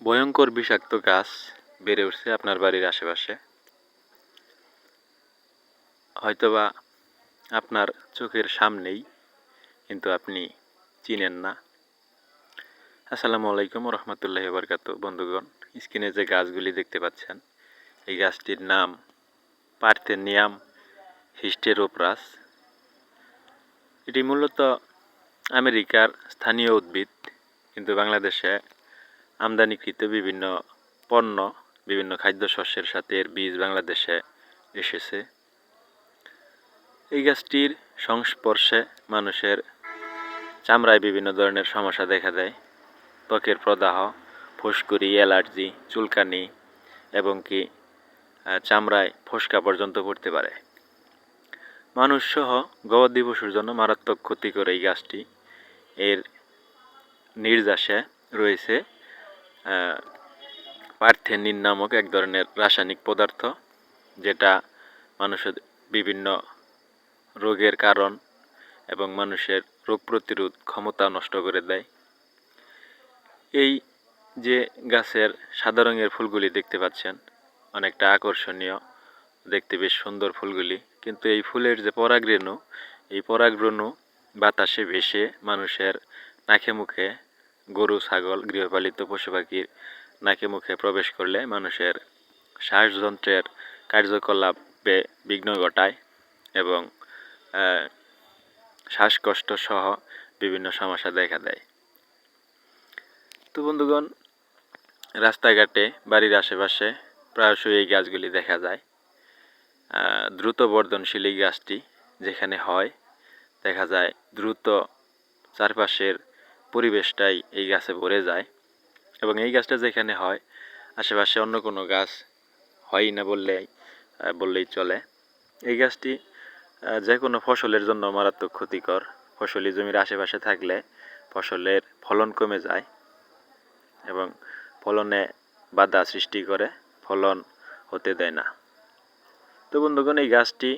ভয়ঙ্কর বিষাক্ত গাছ বেড়ে উঠছে আপনার বাড়ির আশেপাশে। হয়তোবা আপনার চোখের সামনেই, কিন্তু আপনি চিনেন না। আসসালামু আলাইকুম রহমতুল্লাহি বারকাতু। বন্ধুগণ, স্ক্রিনে যে গাছগুলি দেখতে পাচ্ছেন, এই গাছটির নাম পার্থেনিয়াম হিস্টেরোপ্রাস। এটি মূলত আমেরিকার স্থানীয় উদ্ভিদ, কিন্তু বাংলাদেশে আমদানিকৃত বিভিন্ন পণ্য, বিভিন্ন খাদ্যশস্যের সাথে এর বীজ বাংলাদেশে এসেছে। এই গাছটির সংস্পর্শে মানুষের চামড়ায় বিভিন্ন ধরনের সমস্যা দেখা দেয়। ত্বকের প্রদাহ, ফুসকুড়ি, অ্যালার্জি, চুলকানি এবং কি চামড়ায় ফোসকা পর্যন্ত পড়তে পারে। মানুষসহ গবাদি পশুর জন্য মারাত্মক ক্ষতিকর এই গাছটি। এর নির্যাসে রয়েছে পার্থেনিন নামক এক ধরনের রাসায়নিক পদার্থ, যেটা মানুষের বিভিন্ন রোগের কারণ এবং মানুষের রোগ প্রতিরোধ ক্ষমতা নষ্ট করে দেয়। এই যে গাছের সাদা রঙের ফুলগুলি দেখতে পাচ্ছেন, অনেকটা আকর্ষণীয়, দেখতে বেশ সুন্দর ফুলগুলি, কিন্তু এই ফুলের যে পরাগরেণু, এই পরাগরেণু বাতাসে ভেসে মানুষের নাকে মুখে, গরু ছাগল গৃহপালিত পশু পাখির নাকে মুখে প্রবেশ করলে মানুষের শ্বাসযন্ত্রের কার্যকলাপে বিঘ্ন ঘটায় এবং শ্বাসকষ্ট সহ বিভিন্ন সমস্যা দেখা দেয়। তো বন্ধুগণ, রাস্তাঘাটে, বাড়ির আশেপাশে প্রায়শই এই গাছগুলি দেখা যায়। দ্রুত বর্ধনশীল এই গাছটি যেখানে হয়, দেখা যায় দ্রুত চারপাশের পরিবেশটাই এই গাছে ভরে যায়, এবং এই গাছটা যেখানে হয় আশেপাশে অন্য কোনো গাছ হয়ই না বললেই চলে। এই গাছটি যে কোনো ফসলের জন্য মারাত্মক ক্ষতিকর। ফসলি জমির আশেপাশে থাকলে ফসলের ফলন কমে যায় এবং ফলনে বাধা সৃষ্টি করে, ফলন হতে দেয় না। তো বন্ধুগণ, এই গাছটি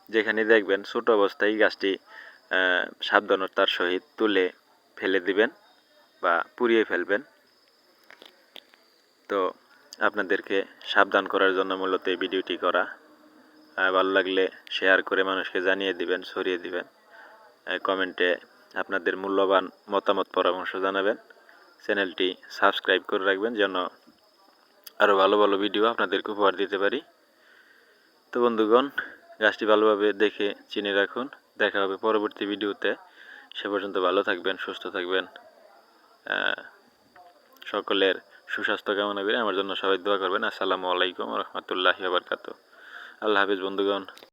যেখানে দেখবেন ছোট অবস্থায়, এই গাছটি সাবধানতার সহিত তুলে ফেলে দিবেন বা পুড়িয়ে ফেলবেন। তো আপনাদেরকে সাবধান করার জন্য মূলত এই ভিডিওটি করা। ভালো লাগলে শেয়ার করে মানুষকে জানিয়ে দিবেন, ছড়িয়ে দিবেন। কমেন্টে আপনাদের মূল্যবান মতামত পরামর্শ জানাবেন। চ্যানেলটি সাবস্ক্রাইব করে রাখবেন যেন আরও ভালো ভালো ভিডিও আপনাদেরকে উপহার দিতে পারি। তো বন্ধুগণ, গাছটি ভালোভাবে দেখে চিনে রাখুন। দেখা হবে পরবর্তী ভিডিওতে। সে পর্যন্ত ভালো থাকবেন, সুস্থ থাকবেন। সকলের সুস্বাস্থ্য কামনা করে আমার জন্য সবাই দোয়া করবেন। আসসালামু আলাইকুম রহমতুল্লাহি ওয়া বারাকাতুহু। আল্লাহ হাফিজ বন্ধুগণ।